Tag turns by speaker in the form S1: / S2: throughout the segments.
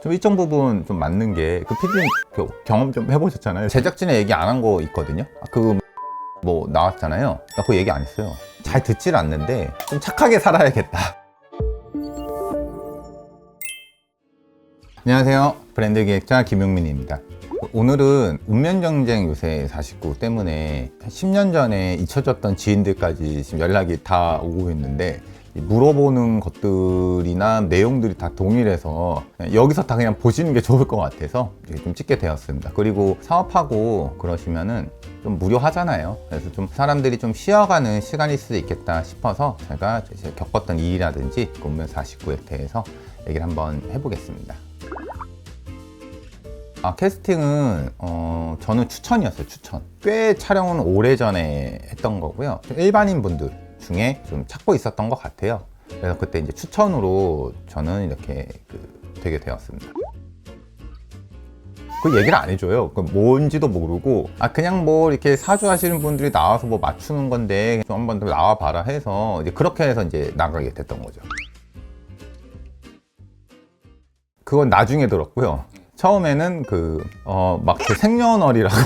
S1: 좀 일정 부분 좀 맞는 게 그 피디님 경험 좀 해보셨잖아요. 제작진에 얘기 안 한 거 있거든요. 그 뭐 나왔잖아요. 나 그거 얘기 안 했어요. 잘 듣질 않는데 좀 착하게 살아야겠다. 안녕하세요. 브랜드 기획자 김용민입니다. 오늘은 운명정쟁 요새 49 때문에 10년 전에 잊혀졌던 지인들까지 지금 연락이 다 오고 있는데, 물어보는 것들이나 내용들이 다 동일해서 여기서 다 그냥 보시는 게 좋을 것 같아서 좀 찍게 되었습니다. 그리고 사업하고 그러시면은 좀 무료하잖아요. 그래서 좀 사람들이 좀 쉬어가는 시간일 수도 있겠다 싶어서 제가 이제 겪었던 일이라든지 운명 49에 대해서 얘기를 한번 해보겠습니다. 캐스팅은 저는 추천이었어요. 추천. 꽤 촬영은 오래전에 했던 거고요. 일반인 분들 중에 좀 찾고 있었던 것 같아요. 그래서 그때 이제 추천으로 저는 이렇게 되게 되었습니다. 그 얘기를 안 해줘요. 그 뭔지도 모르고 그냥 뭐 이렇게 사주하시는 분들이 나와서 뭐 맞추는 건데 좀 한번 더 나와봐라 해서 이제 그렇게 해서 이제 나가게 됐던 거죠. 그건 나중에 들었고요. 처음에는 막 제 생년월이라고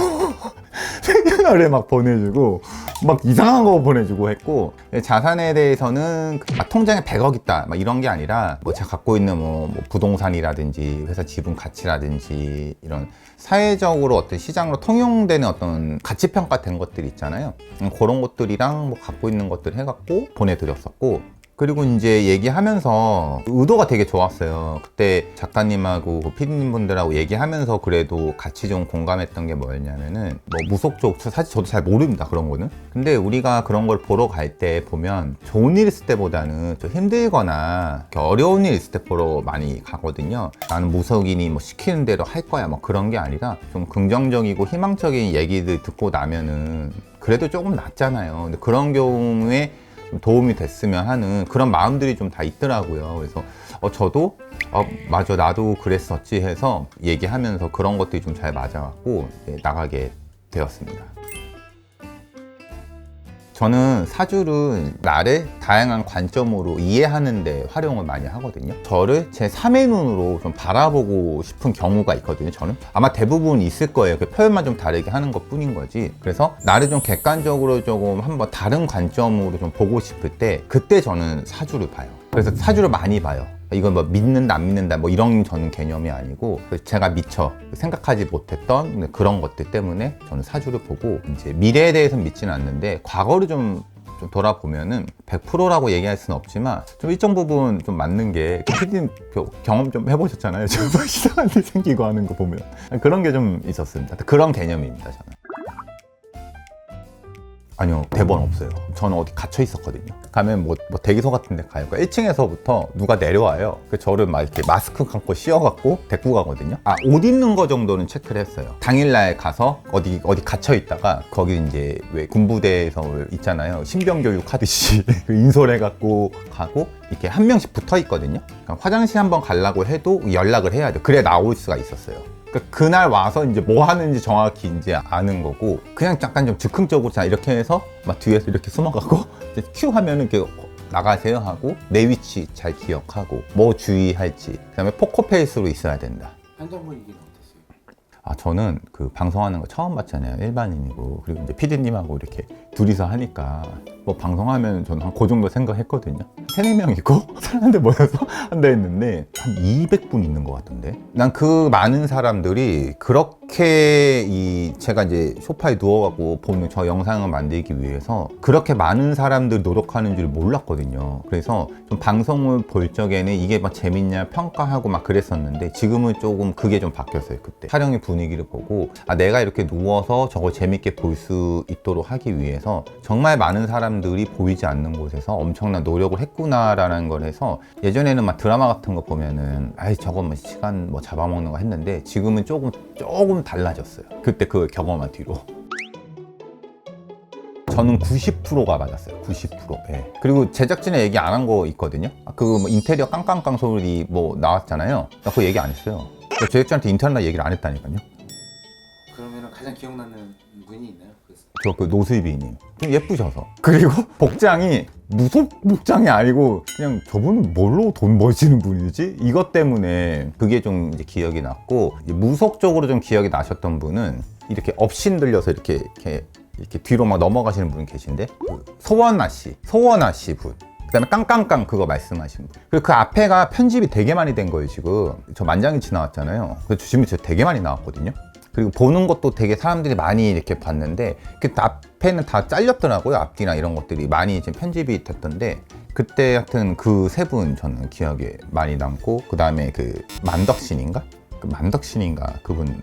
S1: 생년월에 막 보내주고 막 이상한 거 보내주고 했고, 자산에 대해서는 통장에 100억 있다 막 이런 게 아니라 뭐 제가 갖고 있는 뭐 부동산이라든지 회사 지분 가치라든지 이런 사회적으로 어떤 시장으로 통용되는 어떤 가치 평가된 것들 있잖아요. 그런 것들이랑 뭐 갖고 있는 것들 해갖고 보내드렸었고, 그리고 이제 얘기하면서 의도가 되게 좋았어요. 그때 작가님하고 피디님 분들하고 얘기하면서 그래도 같이 좀 공감했던 게 뭐였냐면은, 뭐 무속적, 사실 저도 잘 모릅니다, 그런 거는. 근데 우리가 그런 걸 보러 갈 때 보면 좋은 일 있을 때보다는 좀 힘들거나 어려운 일 있을 때 보러 많이 가거든요. 나는 무속이니 뭐 시키는 대로 할 거야 뭐 그런 게 아니라 좀 긍정적이고 희망적인 얘기들 듣고 나면은 그래도 조금 낫잖아요. 근데 그런 경우에 도움이 됐으면 하는 그런 마음들이 좀 다 있더라고요. 그래서 저도 맞아 나도 그랬었지 해서 얘기하면서 그런 것들이 좀 잘 맞아갖고 나가게 되었습니다. 저는 사주를 나를 다양한 관점으로 이해하는 데 활용을 많이 하거든요. 저를 제 3의 눈으로 좀 바라보고 싶은 경우가 있거든요. 저는 아마 대부분 있을 거예요. 그 표현만 좀 다르게 하는 것 뿐인 거지. 그래서 나를 좀 객관적으로 조금 한번 다른 관점으로 좀 보고 싶을 때, 그때 저는 사주를 봐요. 그래서 사주를 많이 봐요. 이건 뭐 믿는다 안 믿는다 뭐 이런 저는 개념이 아니고, 제가 미처 생각하지 못했던 그런 것들 때문에 저는 사주를 보고, 이제 미래에 대해서는 믿지는 않는데 과거를 좀 돌아보면은 100%라고 얘기할 수는 없지만 좀 일정 부분 좀 맞는 게, 피디님 경험 좀 해보셨잖아요. 정말 이상한 일 생기고 하는 거 보면 그런 게 좀 있었습니다. 그런 개념입니다, 저는. 아니요, 대본 없어요. 저는 어디 갇혀 있었거든요. 가면 뭐 대기소 같은 데 가요. 1층에서부터 누가 내려와요. 저를 막 이렇게 마스크 감고 씌워갖고 데리고 가거든요. 옷 입는 거 정도는 체크를 했어요. 당일날 가서 어디 갇혀 있다가, 거기 이제 왜 군부대에서 있잖아요. 신병교육 하듯이 인솔해갖고 가고, 이렇게 한 명씩 붙어 있거든요. 그러니까 화장실 한번 가려고 해도 연락을 해야 돼요. 그래야 나올 수가 있었어요. 그날 와서 이제 뭐 하는지 정확히 이제 아는 거고, 그냥 약간 좀 즉흥적으로 자 이렇게 해서 막 뒤에서 이렇게 숨어가고 큐 하면은 이렇게 나가세요 하고, 내 위치 잘 기억하고 뭐 주의할지, 그다음에 포커페이스로 있어야 된다.
S2: 현장 분위기는 어땠어요?
S1: 저는 그 방송하는 거 처음 봤잖아요. 일반인이고. 그리고 이제 피디님하고 이렇게 둘이서 하니까 뭐 방송하면 저는 한 그 정도 생각했거든요. 3-4명 있고 사람들 모여서 한다 했는데 한 200분 있는 것 같던데. 난 그 많은 사람들이 그렇게 제가 이제 소파에 누워가고 보는 저 영상을 만들기 위해서 그렇게 많은 사람들 노력하는 줄 몰랐거든요. 그래서 좀 방송을 볼 적에는 이게 막 재밌냐 평가하고 막 그랬었는데, 지금은 조금 그게 좀 바뀌었어요. 그때 촬영의 분위기를 보고 내가 이렇게 누워서 저걸 재밌게 볼 수 있도록 하기 위해서 정말 많은 사람들이 보이지 않는 곳에서 엄청난 노력을 했구나라는 걸 해서, 예전에는 막 드라마 같은 거 보면은 저거 뭐 시간 뭐 잡아먹는 거 했는데, 지금은 조금 달라졌어요. 그때 그 경험한 뒤로. 저는 90%가 맞았어요. 90%. 네. 그리고 제작진에 얘기 안 한 거 있거든요. 뭐 인테리어 깡깡깡 소리 뭐 나왔잖아요. 나 그거 얘기 안 했어요. 제작진한테 인테리어 얘기를 안 했다니까요.
S2: 그러면은 가장 기억나는 분이 있나요? 그래서
S1: 저 그 노수희비님 좀 예쁘셔서, 그리고 복장이 무속 복장이 아니고 그냥 저분은 뭘로 돈 버시는 분이지? 이것 때문에 그게 좀 이제 기억이 났고, 이제 무속적으로 좀 기억이 나셨던 분은 이렇게 업신 들려서 이렇게 뒤로 막 넘어가시는 분 계신데, 그 소원아 씨 분. 그다음에 깡깡깡 그거 말씀하신 분. 그리고 그 앞에가 편집이 되게 많이 된 거예요. 지금 저 만장일치 나왔잖아요. 그 주심이 진짜 되게 많이 나왔거든요. 그리고 보는 것도 되게 사람들이 많이 이렇게 봤는데, 그 앞에는 다 잘렸더라고요. 앞뒤나 이런 것들이 많이 이제 편집이 됐던데, 그때 하여튼 그 세 분 저는 기억에 많이 남고, 그 다음에 그 만덕신인가? 그분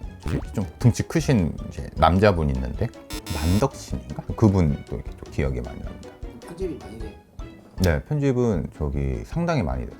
S1: 좀 등치 크신 이제 남자분 있는데, 만덕신인가? 그분도 이렇게 좀 기억에 많이 납니다.
S2: 편집이 많이 돼요.
S1: 네, 편집은 저기 상당히 많이 됐어요.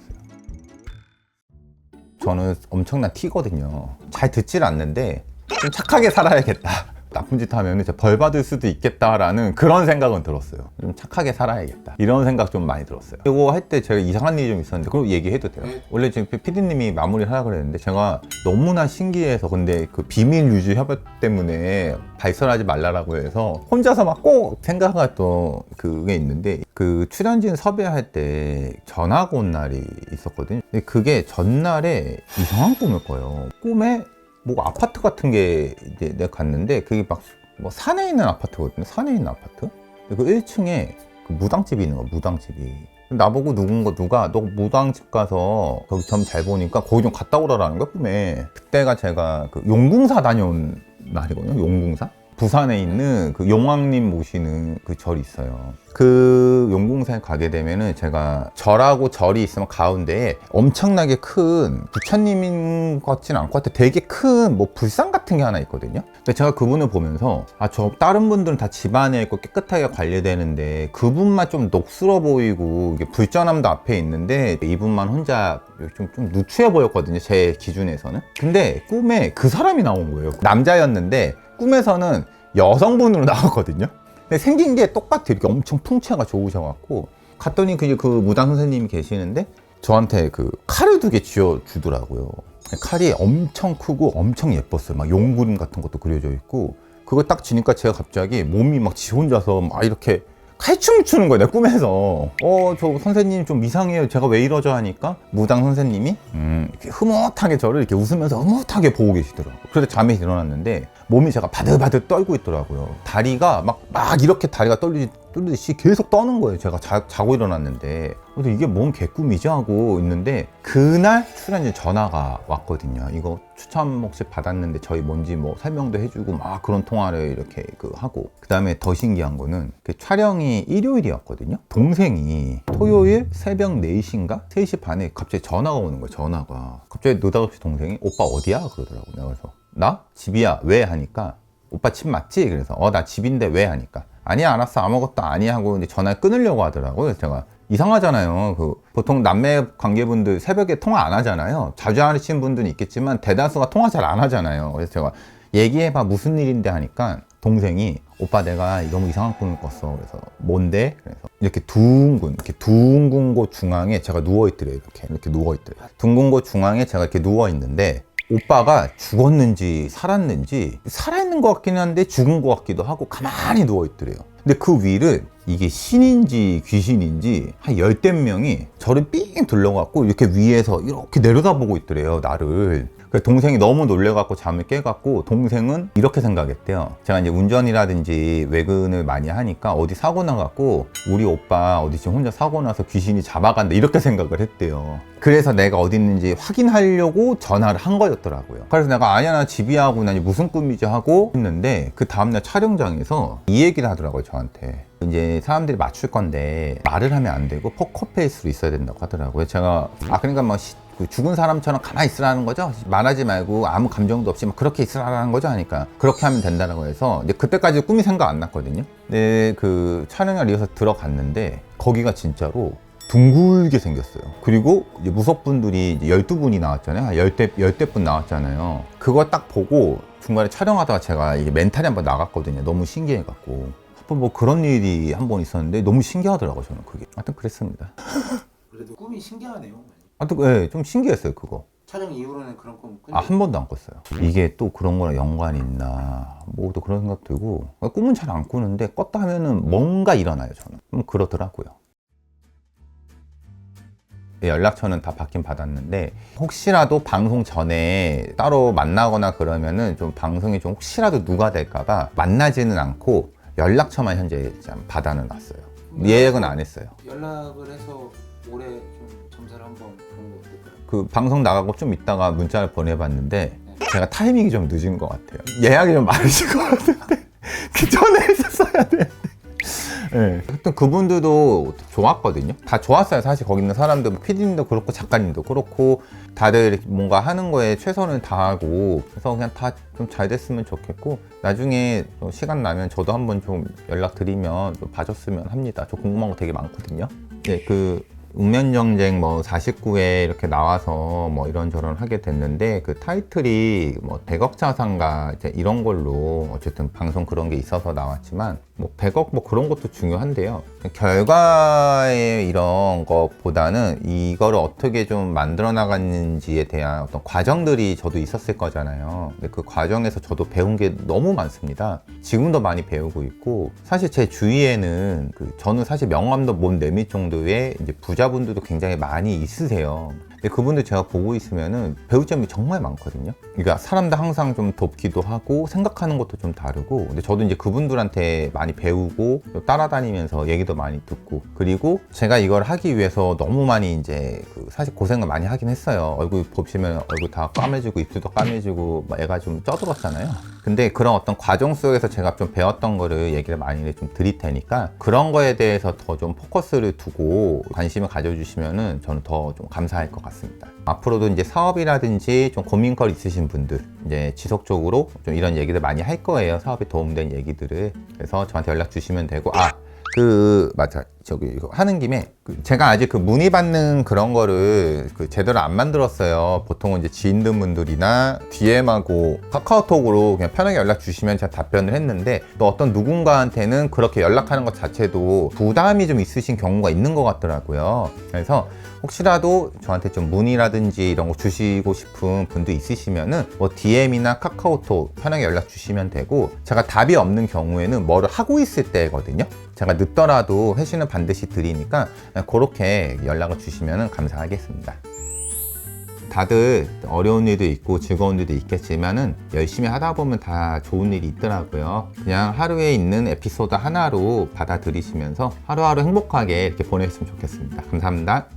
S1: 저는 엄청난 T거든요. 잘 듣질 않는데 좀 착하게 살아야겠다. 나쁜 짓 하면 벌 받을 수도 있겠다라는 그런 생각은 들었어요. 좀 착하게 살아야겠다. 이런 생각 좀 많이 들었어요. 이거 할 때 제가 이상한 일이 좀 있었는데, 그거 얘기해도 돼요?
S2: 네.
S1: 원래 지금 PD님이 마무리를 하려고 그랬는데, 제가 너무나 신기해서, 근데 그 비밀 유지 협약 때문에 발설하지 말라고 해서 혼자서 막 꼭 생각했던 그게 있는데, 그 출연진 섭외할 때 전화가 온 날이 있었거든요. 근데 그게 전날에 이상한 꿈을 꿔요. 꿈에 뭐 아파트 같은 게 이제 내가 갔는데, 그게 막 뭐 산에 있는 아파트거든요. 산에 있는 아파트? 그 1층에 그 무당집이 있는 거야, 무당집이. 나보고 누가 너 무당집 가서 거기 점 잘 보니까 거기 좀 갔다 오라라는 거야, 꿈에. 그때가 제가 그 용궁사 다녀온 날이거든요. 용궁사? 부산에 있는 그 용왕님 모시는 그 절이 있어요. 그 용궁사에 가게 되면은, 제가 절하고 절이 있으면 가운데에 엄청나게 큰, 부처님인 것 같진 않고 하여튼 되게 큰 뭐 불상 같은 게 하나 있거든요. 근데 제가 그분을 보면서, 저 다른 분들은 다 집안에 있고 깨끗하게 관리되는데 그분만 좀 녹슬어 보이고 이게 불전함도 앞에 있는데, 이분만 혼자 좀 누추해 보였거든요, 제 기준에서는. 근데 꿈에 그 사람이 나온 거예요. 남자였는데 꿈에서는 여성분으로 나왔거든요. 근데 생긴 게 똑같아요. 이렇게 엄청 풍채가 좋으셔갖고, 갔더니 그 무당 선생님이 계시는데 저한테 그 칼을 2개 쥐어주더라고요. 칼이 엄청 크고 엄청 예뻤어요. 막 용구름 같은 것도 그려져 있고, 그걸 딱 쥐니까 제가 갑자기 몸이 막 지 혼자서 막 이렇게 칼춤을 추는 거예요, 내 꿈에서. 저 선생님 좀 이상해요. 제가 왜 이러죠? 하니까 무당 선생님이 이렇게 흐뭇하게 저를 이렇게 웃으면서 흐뭇하게 보고 계시더라고요. 그래서 잠에 일어났는데 몸이 제가 바들바들 떨고 있더라고요. 다리가 막 이렇게 다리가 떨리듯이 계속 떠는 거예요. 제가 자고 일어났는데, 그래서 이게 뭔 개꿈이지 하고 있는데, 그날 출연진 전화가 왔거든요. 이거 추천 혹시 받았는데 저희 뭔지 뭐 설명도 해주고 막 그런 통화를 이렇게 하고, 그 다음에 더 신기한 거는 그 촬영이 일요일이었거든요. 동생이 토요일 새벽 4시인가 3시 반에 갑자기 전화가 오는 거예요. 전화가 갑자기 느닷없이 동생이 오빠 어디야? 그러더라고요. 내가 그래서 나? 집이야. 왜? 하니까 오빠 집 맞지? 그래서 나 집인데 왜? 하니까 아니야, 알았어, 아무것도 아니야 하고 이제 전화를 끊으려고 하더라고요. 그래서 제가 이상하잖아요. 보통 남매 관계분들 새벽에 통화 안 하잖아요. 자주 하시는 분들은 있겠지만 대다수가 통화 잘 안 하잖아요. 그래서 제가 얘기해봐, 무슨 일인데 하니까 동생이 오빠 내가 너무 이상한 꿈을 꿨어. 그래서 뭔데? 그래서 이렇게 둥근 곳 중앙에 제가 누워있더래요. 이렇게 누워있더래요. 둥근 곳 중앙에 제가 이렇게 누워있는데, 오빠가 죽었는지 살았는지, 살아있는 것 같긴 한데 죽은 것 같기도 하고 가만히 누워있더래요. 근데 그 위를 이게 신인지 귀신인지 한 10대 명이 저를 삥 둘러갖고 이렇게 위에서 이렇게 내려다보고 있더래요, 나를. 그래서 동생이 너무 놀래갖고 잠을 깨갖고, 동생은 이렇게 생각했대요. 제가 이제 운전이라든지 외근을 많이 하니까 어디 사고 나갖고 우리 오빠 어디 지금 혼자 사고 나서 귀신이 잡아간다, 이렇게 생각을 했대요. 그래서 내가 어디 있는지 확인하려고 전화를 한 거였더라고요. 그래서 내가 아니야, 나 집이야 하고, 난 무슨 꿈이지 하고 했는데, 그 다음날 촬영장에서 이 얘기를 하더라고요, 저한테. 이제 사람들이 맞출 건데 말을 하면 안 되고 포커페이스로 있어야 된다고 하더라고요. 제가 그러니까 뭐 죽은 사람처럼 가만히 있으라는 거죠? 말하지 말고 아무 감정도 없이 막 그렇게 있으라는 거죠? 하니까 그렇게 하면 된다고 해서, 이제 그때까지 꿈이 생각 안 났거든요. 근데 그 촬영을 리허설 들어갔는데 거기가 진짜로 둥글게 생겼어요. 그리고 이제 무속분들이 이제 12분이 나왔잖아요. 10대 분 나왔잖아요. 그거 딱 보고 중간에 촬영하다가 제가 이게 멘탈이 한번 나갔거든요. 너무 신기해갖고. 뭐 그런 일이 한 번 있었는데 너무 신기하더라고요, 저는 그게. 하여튼 그랬습니다.
S2: 그래도 꿈이 신기하네요.
S1: 하여튼 좀 신기했어요, 그거.
S2: 촬영 이후로는 그런 꿈 꾼?
S1: 아, 한 번도 안 꿨어요. 이게 또 그런 거랑 연관이 있나 뭐 또 그런 생각 들고, 꿈은 잘 안 꾸는데 꿨다 하면은 뭔가 일어나요. 저는 그러더라고요. 연락처는 다 받긴 받았는데 혹시라도 방송 전에 따로 만나거나 그러면은 좀 방송이 좀 혹시라도 누가 될까봐 만나지는 않고 연락처만 현재 받아는 놨어요. 예약은 안 했어요.
S2: 연락을 해서 올해 좀 점사를 한번 보는 거 어떨까요?
S1: 그 방송 나가고 좀 있다가 문자를 보내봤는데 제가 타이밍이 좀 늦은 것 같아요. 예약이 좀 많으신 것 같은데 그 전에 했었어야 돼. 네. 하여튼 그분들도 좋았거든요. 다 좋았어요. 사실 거기 있는 사람들, 뭐 PD님도 그렇고 작가님도 그렇고 다들 뭔가 하는 거에 최선을 다하고, 그래서 그냥 다 좀 잘 됐으면 좋겠고, 나중에 시간 나면 저도 한번 좀 연락드리면 좀 봐줬으면 합니다. 저 궁금한 거 되게 많거든요. 네, 그 운명전쟁 뭐 49회 이렇게 나와서 뭐 이런저런 하게 됐는데, 그 타이틀이 뭐 100억 자산가 이제 이런 걸로 어쨌든 방송 그런 게 있어서 나왔지만, 뭐 100억 뭐 그런 것도 중요한데요. 결과의 이런 것보다는 이거를 어떻게 좀 만들어 나갔는지에 대한 어떤 과정들이 저도 있었을 거잖아요. 근데 그 과정에서 저도 배운 게 너무 많습니다. 지금도 많이 배우고 있고, 사실 제 주위에는 저는 사실 명함도 못 내밀 정도의 이제 부자분들도 굉장히 많이 있으세요. 근데 그분들 제가 보고 있으면은 배울 점이 정말 많거든요. 그러니까 사람들 항상 좀 돕기도 하고 생각하는 것도 좀 다르고, 근데 저도 이제 그분들한테 많이 배우고 또 따라다니면서 얘기도 많이 듣고, 그리고 제가 이걸 하기 위해서 너무 많이 이제 사실 고생을 많이 하긴 했어요. 얼굴 보시면 얼굴 다 까매지고 입술도 까매지고 막 애가 좀 쪄들었잖아요. 근데 그런 어떤 과정 속에서 제가 좀 배웠던 거를 얘기를 많이 좀 드릴 테니까, 그런 거에 대해서 더 좀 포커스를 두고 관심을 가져주시면은 저는 더 좀 감사할 것 같습니다. 앞으로도 이제 사업이라든지 좀 고민거리 있으신 분들 이제 지속적으로 좀 이런 얘기들 많이 할 거예요. 사업에 도움된 얘기들을. 그래서 저한테 연락 주시면 되고, 맞아. 이거 하는 김에 제가 아직 문의 받는 그런 거를 제대로 안 만들었어요. 보통은 이제 지인분들이나 DM하고 카카오톡으로 그냥 편하게 연락 주시면 제가 답변을 했는데, 또 어떤 누군가한테는 그렇게 연락하는 것 자체도 부담이 좀 있으신 경우가 있는 것 같더라고요. 그래서 혹시라도 저한테 좀 문의라든지 이런 거 주시고 싶은 분도 있으시면은 뭐 DM이나 카카오톡 편하게 연락 주시면 되고, 제가 답이 없는 경우에는 뭐를 하고 있을 때거든요. 제가 늦더라도 회신을 반드시 드리니까 그렇게 연락을 주시면 감사하겠습니다. 다들 어려운 일도 있고 즐거운 일도 있겠지만은 열심히 하다 보면 다 좋은 일이 있더라고요. 그냥 하루에 있는 에피소드 하나로 받아들이시면서 하루하루 행복하게 이렇게 보냈으면 좋겠습니다. 감사합니다.